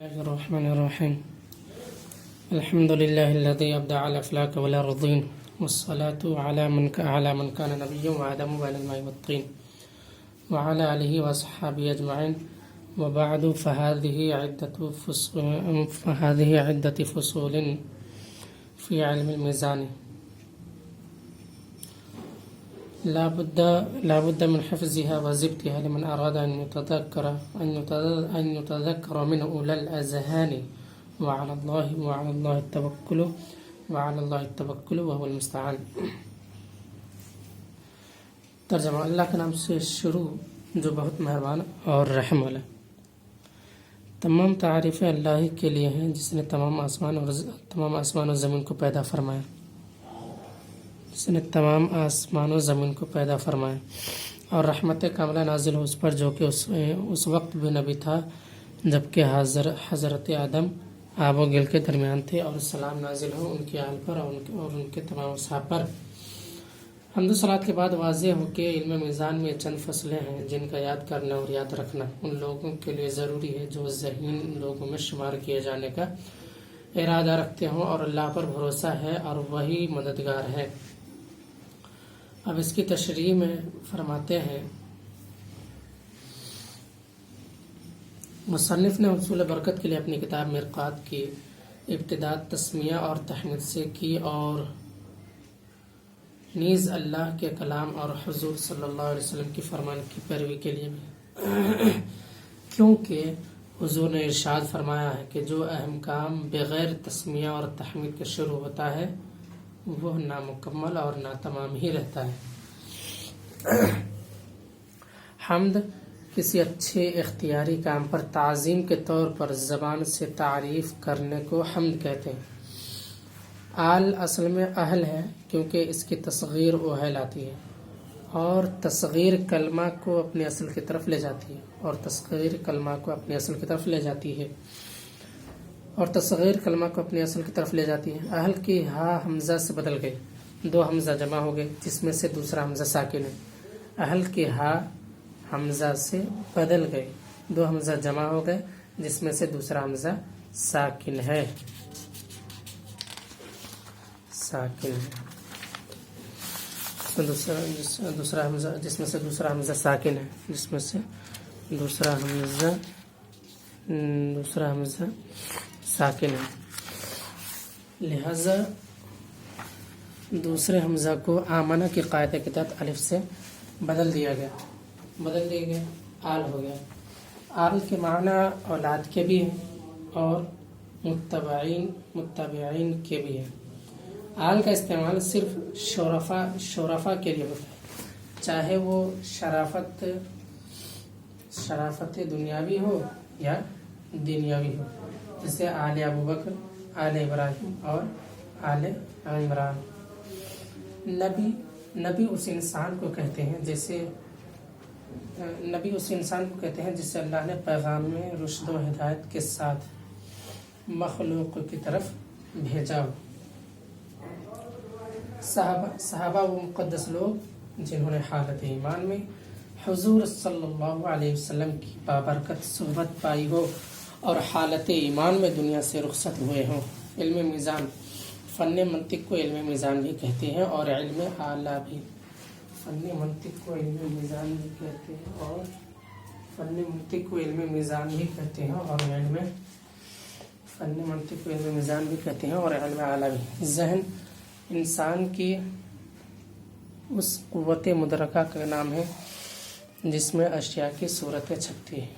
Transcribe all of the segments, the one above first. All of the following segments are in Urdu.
الله الرحمن الرحيم. الحمد لله الذي أبدع الأفلاك والأرضين، والصلاة على من كان نبيا وآدم بين الماء والطين، وعلى آله وأصحابه أجمعين. وبعد فهذه عدة فصول في علم الميزان. لا بد من حفظها وضبطها لمن أراد أن يتذكر من أولى الأذهان. وعلى الله التوكل وهو المستعان. ترجمہ: اللہ کے نام سے شروع جو بہت مہربان اور رحم والا. تمام تعریفیں اللہ کے لیے ہیں جس نے تمام آسمان و زمین کو پیدا فرمایا. اور رحمت کاملہ نازل ہو اس پر جو کہ اس وقت بھی نبی تھا جبکہ حضرت آدم آب و گل کے درمیان تھے، اور سلام نازل ہو ان کے آل پر اور ان کے تمام اصحاب پر. حمد و صلات کے بعد واضح ہو کہ علم میزان میں چند فصلیں ہیں جن کا یاد کرنا اور یاد رکھنا ان لوگوں کے لیے ضروری ہے جو ذہین لوگوں میں شمار کیے جانے کا ارادہ رکھتے ہوں اور اللہ پر بھروسہ ہے اور وہی مددگار ہے. اب اس کی تشریح میں فرماتے ہیں: مصنف نے حصول برکت کے لیے اپنی کتاب مرقات کی ابتدا تسمیہ اور تحمید سے کی، اور نیز اللہ کے کلام اور حضور صلی اللہ علیہ وسلم کی فرمان کی پیروی کے لیے بھی، کیونکہ حضور نے ارشاد فرمایا ہے کہ جو اہم کام بغیر تسمیہ اور تحمید کے شروع ہوتا ہے وہ نامکمل اور ناتمام ہی رہتا ہے. حمد کسی اچھے اختیاری کام پر تعظیم کے طور پر زبان سے تعریف کرنے کو حمد کہتے ہیں. آل اصل میں اہل ہے کیونکہ اس کی تصغیر اوہل آتی ہے، اور تصغیر کلمہ کو اپنی اصل کی طرف لے جاتی ہے، اہل کی ہا حمزہ سے بدل گئی، دو حمزہ جمع ہو گئے جس میں سے دوسرا حمزہ ساکن ہے. اہل کی ہا حمزہ سے بدل گئی، دو حمزہ جمع ہو گئے جس میں سے دوسرا حمزہ ساکن ہے. دوسرا حمزہ جس میں سے دوسرا حمزہ ساکن ہے، لہذا دوسرے حمزہ کو آمنہ کی قاعدے کے تحت الف سے بدل دیا گیا، آل ہو گیا. آل کے معنی اولاد کے بھی ہیں اور متبعین کے بھی ہیں. آل کا استعمال صرف شرفا کے لیے ہوتا ہے، چاہے وہ شرافت دنیاوی ہو یا دنیاوی ہو، جیسے آل ابو بکر، آل ابراہیم اور آل عمران. نبی اس انسان کو کہتے ہیں جسے اللہ نے پیغام میں رشد و ہدایت کے ساتھ مخلوق کی طرف بھیجا ہو. صحابہ وہ مقدس لوگ جنہوں نے حالت ایمان میں حضور صلی اللہ علیہ وسلم کی بابرکت صحبت پائی ہو اور حالت ایمان میں دنیا سے رخصت ہوئے ہوں. علم میزان فن منطق کو علم میزان بھی کہتے ہیں اور علم اعلیٰ بھی. فن منطق کو علم میزان بھی کہتے ہیں اور علم اعلیٰ بھی. ذہن انسان کی اس قوت مدرکہ کا نام ہے جس میں اشیاء کی صورتیں چھپتی ہیں.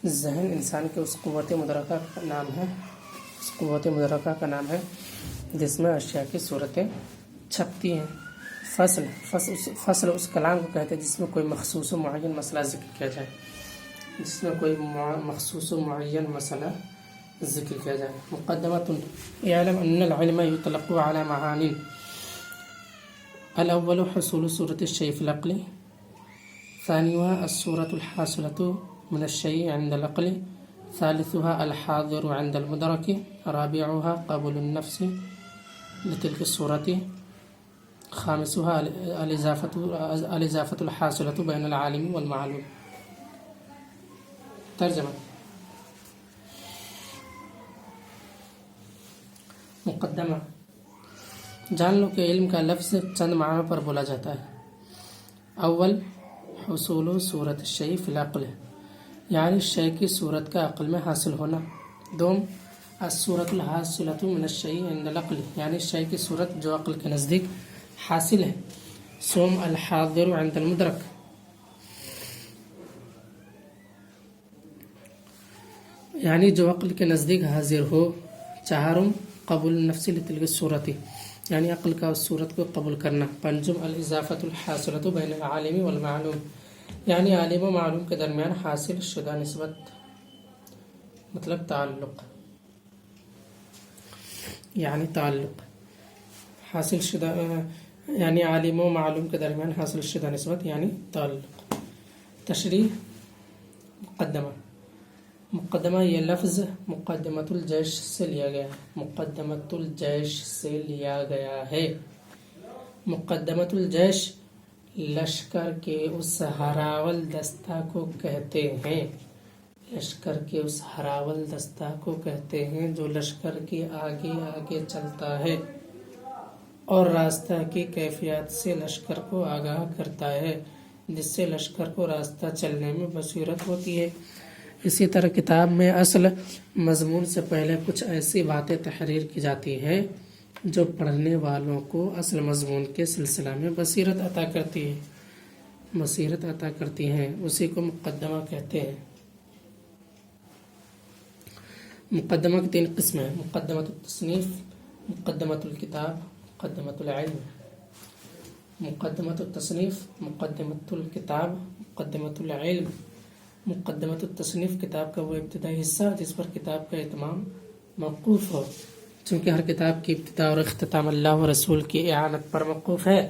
ذہن انسان کی اس قوت مدرکہ کا نام ہے جس میں اشیاء کی صورتیں چھپتی ہیں. فصل اس کلام کو کہتے ہیں جس میں کوئی مخصوص و معین مسئلہ ذکر کیا جائے. مقدمۃ اعلم ان العلم يتلقى على معان. الاول حصول صورة الشيء في العقل، ثانيها الصورة الحاصلة من الشيء عند العقل، ثالثها الحاضر عند المدرك، رابعها قبول النفس لتلك الصورة، خامسها الإضافة الحاصلة بين العالم والمعلوم. ترجمہ: مقدمہ، جان لو کہ علم کا لفظ چند معنوں پر بولا جاتا ہے۔ اول، حصول صورت الشیء فی العقل، یعنی شے کی صورت کا عقل میں حاصل ہونا۔ دوم، الصورت الحاصلۃ من الشیء عند العقل، یعنی شے کی صورت جو عقل کے نزدیک حاصل ہے۔ سوم، الحاضر عند المدرک، یعنی جو عقل کے نزدیک حاضر ہو۔ چہارم، قبول النفس لتلک الصورت، یعنی عقل کا اس صورت کو قبول کرنا۔ پنجم، الاضافۃ الحاصلۃ بین العالم والمعلوم، یعنی عالم و معلوم کے درمیان حاصل شدہ نسبت، مطلب تعلق، یعنی تعلق حاصل شدہ، یعنی عالم و معلوم کے درمیان حاصل شدہ نسبت یعنی تعلق۔ تشریح، مقدمہ، مقدمہ یہ لفظ مقدمۃ الجیش سے لیا گیا ہے، مقدمۃ الجیش سے لیا گیا ہے۔ مقدمۃ الجیش لشکر کے اس ہراول دستہ کو کہتے ہیں، لشکر کے اس ہراول دستہ کو کہتے ہیں جو لشکر کے آگے آگے چلتا ہے اور راستہ کی کیفیات سے لشکر کو آگاہ کرتا ہے، جس سے لشکر کو راستہ چلنے میں بصیرت ہوتی ہے۔ اسی طرح کتاب میں اصل مضمون سے پہلے کچھ ایسی باتیں تحریر کی جاتی ہے جو پڑھنے والوں کو اصل مضمون کے سلسلہ میں بصیرت عطا کرتی ہیں، اسی کو مقدمہ کہتے ہیں۔ مقدمہ کی 3 قسمیں ہیں: مقدمۃ التصنیف، مقدمۃ الکتاب، مقدمۃ العلم۔ مقدمۃ التصنیف، مقدمۃ الکتاب، مقدمۃ العلم۔ مقدمۃ التصنیف کتاب کا وہ ابتدائی حصہ جس پر کتاب کا اتمام موقوف ہو، چونکہ ہر کتاب کی ابتدا اور اختتام اللہ و رسول کی اعانت پر موقوف ہے،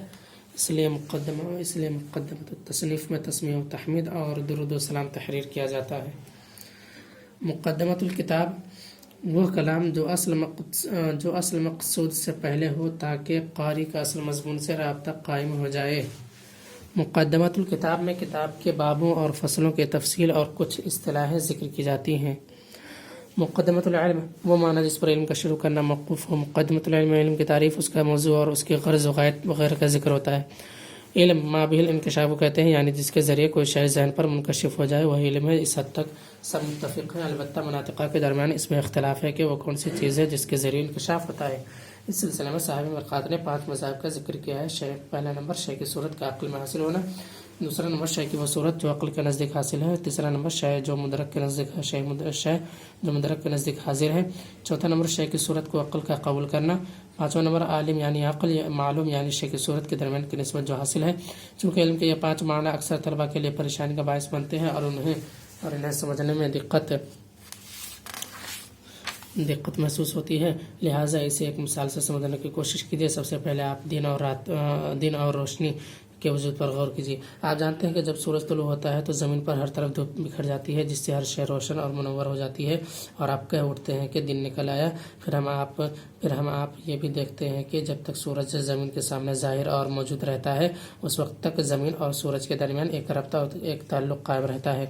اس لیے مقدمۃ التصنیف میں تسمیہ و تحمید اور درود و سلام تحریر کیا جاتا ہے۔ مقدمۃ الکتاب وہ کلام جو اصل مقصود سے پہلے ہو تاکہ قاری کا اصل مضمون سے رابطہ قائم ہو جائے۔ مقدمۃ الکتاب میں کتاب کے بابوں اور فصلوں کے تفصیل اور کچھ اصطلاحیں ذکر کی جاتی ہیں۔ مقدمۃ العلم وہ معنی جس پر علم کا شروع کرنا موقوف ہو۔ مقدمۃ العلم علم کی تعریف، اس کا موضوع اور اس کی غرض و غایت وغیرہ کا ذکر ہوتا ہے۔ علم ما به الانکشاف کو کہتے ہیں، یعنی جس کے ذریعے کوئی شے ذہن پر منکشف ہو جائے وہی علم ہے۔ اس حد تک سب متفق ہیں، البتہ مناطقہ کے درمیان اس میں اختلاف ہے کہ وہ کون سی چیز ہے جس کے ذریعے انکشاف ہوتا ہے۔ اس سلسلے میں صاحب مرقات نے 5 مذاہب کا ذکر کیا ہے۔ پہلا نمبر شے کی صورت کا عقل میں حاصل ہونا، دوسرا نمبر شے کی وہ صورت جو عقل کے نزدیک حاصل ہے، تیسرا نمبر شے جو مدرک کے نزدیک حاضر ہے، چوتھا نمبر شے کی صورت کو عقل کا قبول کرنا، پانچواں نمبر عالم یعنی عقل، معلوم یعنی شے کی صورت کے درمیان کی نسبت جو حاصل ہے۔ چونکہ علم کے یہ 5 معنی اکثر طلبہ کے لیے پریشانی کا باعث بنتے ہیں اور انہیں سمجھنے میں دقت محسوس ہوتی ہے، لہٰذا اسے ایک مثال سے سمجھنے کی کوشش کیجیے۔ سب سے پہلے آپ دن اور روشنی کے وجود پر غور کیجیے۔ آپ جانتے ہیں کہ جب سورج طلوع ہوتا ہے تو زمین پر ہر طرف دھوپ بکھر جاتی ہے، جس سے ہر شے روشن اور منور ہو جاتی ہے اور آپ کہہ اٹھتے ہیں کہ دن نکل آیا۔ پھر ہم آپ یہ بھی دیکھتے ہیں کہ جب تک سورج زمین کے سامنے ظاہر اور موجود رہتا ہے اس وقت تک زمین اور سورج کے درمیان ایک رابطہ اور ایک تعلق قائم رہتا ہے،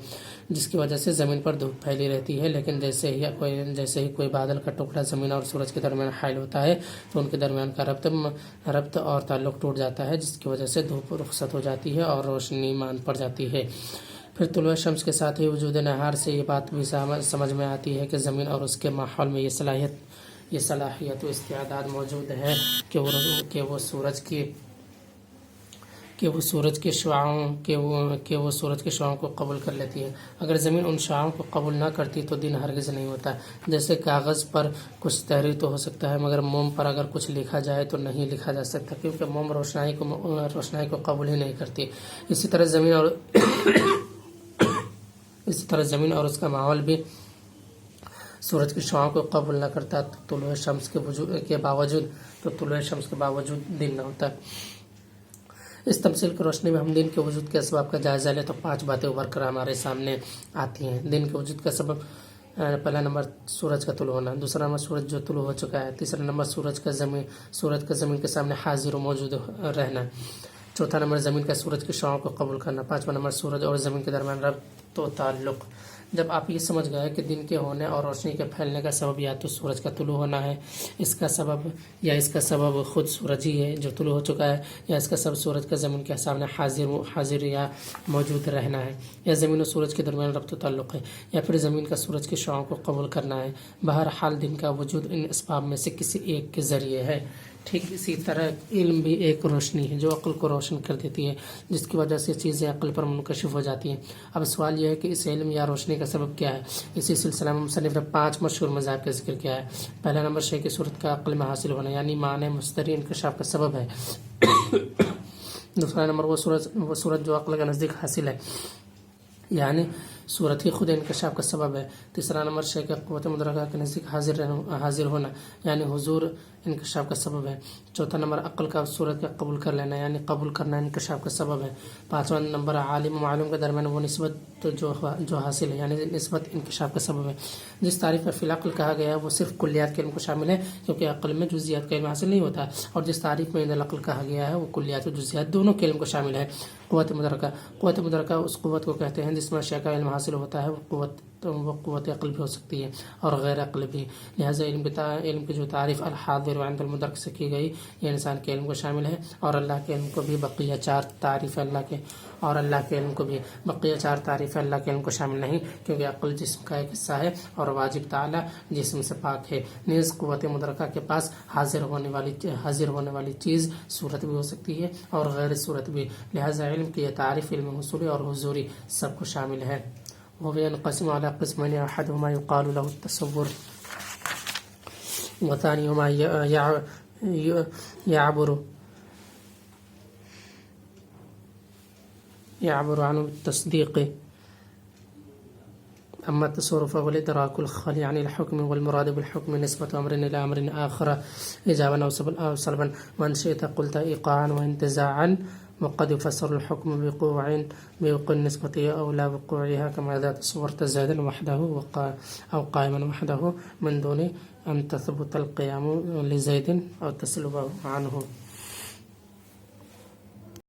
جس کی وجہ سے زمین پر دھوپ پھیلی رہتی ہے۔ لیکن جیسے ہی کوئی بادل کا ٹکڑا زمین اور سورج کے درمیان حائل ہوتا ہے تو ان کے درمیان کا ربط اور تعلق ٹوٹ جاتا ہے، جس کی وجہ سے دھوپ رخصت ہو جاتی ہے اور روشنی مان پڑ جاتی ہے۔ پھر طلوع شمس کے ساتھ ہی وجود نہار سے یہ بات بھی سمجھ میں آتی ہے کہ زمین اور اس کے ماحول میں یہ صلاحیت و استعداد موجود ہے کہ وہ سورج کے شعاعوں کو قبول کر لیتی ہے۔ اگر زمین ان شعاعوں کو قبول نہ کرتی تو دن ہرگز نہیں ہوتا۔ جیسے کاغذ پر کچھ تحریر تو ہو سکتا ہے مگر موم پر اگر کچھ لکھا جائے تو نہیں لکھا جا سکتا، کیونکہ موم روشنائی کو قبول ہی نہیں کرتی۔ اسی طرح زمین اور اس کا ماحول بھی سورج کی شعاعوں کو قبول نہ کرتا تو طلوع شمس کے باوجود دن نہ ہوتا۔ اس تمثیل کی روشنی میں ہم دن کے وجود کے اسباب کا جائزہ لیں تو 5 باتیں ابھر کر ہمارے سامنے آتی ہیں۔ دن کے وجود کا سبب: پہلا نمبر سورج کا طلوع ہونا، دوسرا نمبر سورج جو طلوع ہو چکا ہے، تیسرا نمبر سورج کا زمین کے سامنے حاضر و موجود رہنا، چوتھا نمبر زمین کا سورج کی شعاعوں کو قبول کرنا، پانچواں نمبر سورج اور زمین کے درمیان ربط و تعلق، جب آپ یہ سمجھ گئے کہ دن کے ہونے اور روشنی کے پھیلنے کا سبب یا تو سورج کا طلوع ہونا ہے، اس کا سبب خود سورج ہی ہے جو طلوع ہو چکا ہے، یا اس کا سبب سورج کا زمین کے سامنے حاضر یا موجود رہنا ہے، یا زمین و سورج کے درمیان ربط و تعلق ہے، یا پھر زمین کا سورج کی شعاعوں کو قبول کرنا ہے۔ بہرحال دن کا وجود ان اسباب میں سے کسی ایک کے ذریعے ہے۔ ٹھیک اسی طرح علم بھی ایک روشنی ہے جو عقل کو روشن کر دیتی ہے، جس کی وجہ سے چیزیں عقل پر منکشف ہو جاتی ہیں۔ اب سوال یہ ہے کہ اس علم یا روشنی کا سبب کیا ہے؟ اسی سلسلہ میں مصنف نے 5 مشہور مذاہب کا ذکر کیا ہے۔ پہلا نمبر شے کی صورت کا عقل میں حاصل ہونا، یعنی معنی مستری انکشاف کا سبب ہے۔ دوسرا نمبر وہ صورت جو عقل کے نزدیک حاصل ہے، یعنی صورت ہی خود انکشاف کا سبب ہے۔ تیسرا نمبر شے کے قوت مدرکہ کے نزدیک حاضر ہونا، یعنی حضور انکشاف کا سبب ہے۔ چوتھا نمبر عقل کا صورت کا قبول کر لینا، یعنی قبول کرنا انکشاف کا سبب ہے۔ پانچواں نمبر عالم و معلوم کے درمیان وہ نسبت جو حاصل ہے، یعنی نسبت انکشاف کا سبب ہے۔ جس تعریف میں فی العقل کہا گیا ہے وہ صرف کلیات کے علم کو شامل ہے، کیونکہ عقل میں جزیات کا علم حاصل نہیں ہوتا، اور جس تعریف میں عند العقل کہا گیا ہے وہ کلیات و جزیات دونوں کے علم کو شامل ہے۔ قوت مدرکہ اس قوت کو کہتے ہیں جس میں اشیاء کا علم حاصل ہوتا ہے، وہ قوت عقل بھی ہو سکتی ہے اور غیر عقل بھی۔ لہٰذا علم کی جو تعریف الحاضر عند المدرک سے کی گئی یہ انسان کے علم کو شامل ہے، اور اللہ کے علم کو بھی بقیہ 4 تعریف اللہ کے علم کو شامل نہیں، کیونکہ عقل جسم کا ایک حصہ ہے اور واجب تعالی جسم سے پاک ہے۔ نیز قوت مدرکہ کے پاس حاضر ہونے والی چیز صورت بھی ہو سکتی ہے اور غیر صورت بھی، لہٰذا علم کی یہ تعریف علم حصولی اور حضوری سب کو شامل ہے۔ وينقسم على قسمين، أحدهما يقال له التصور وثانيهما يعبر عنه بالتصديق. أما التصور فهو الإدراك الخالي عن الحكم، والمراد بالحكم نسبة أمر إلى أمر آخر إيجابا أو سلبا، وإن شئت قلت إيقاعا وانتزاعا، وقد يفسر الحكم بوقوع النسبة أو لا وقوعها، كما إذا تصورت زيدا وحده أو قائما وحده من دون أن تثبت القيام لزيد أو تسلبه عنه.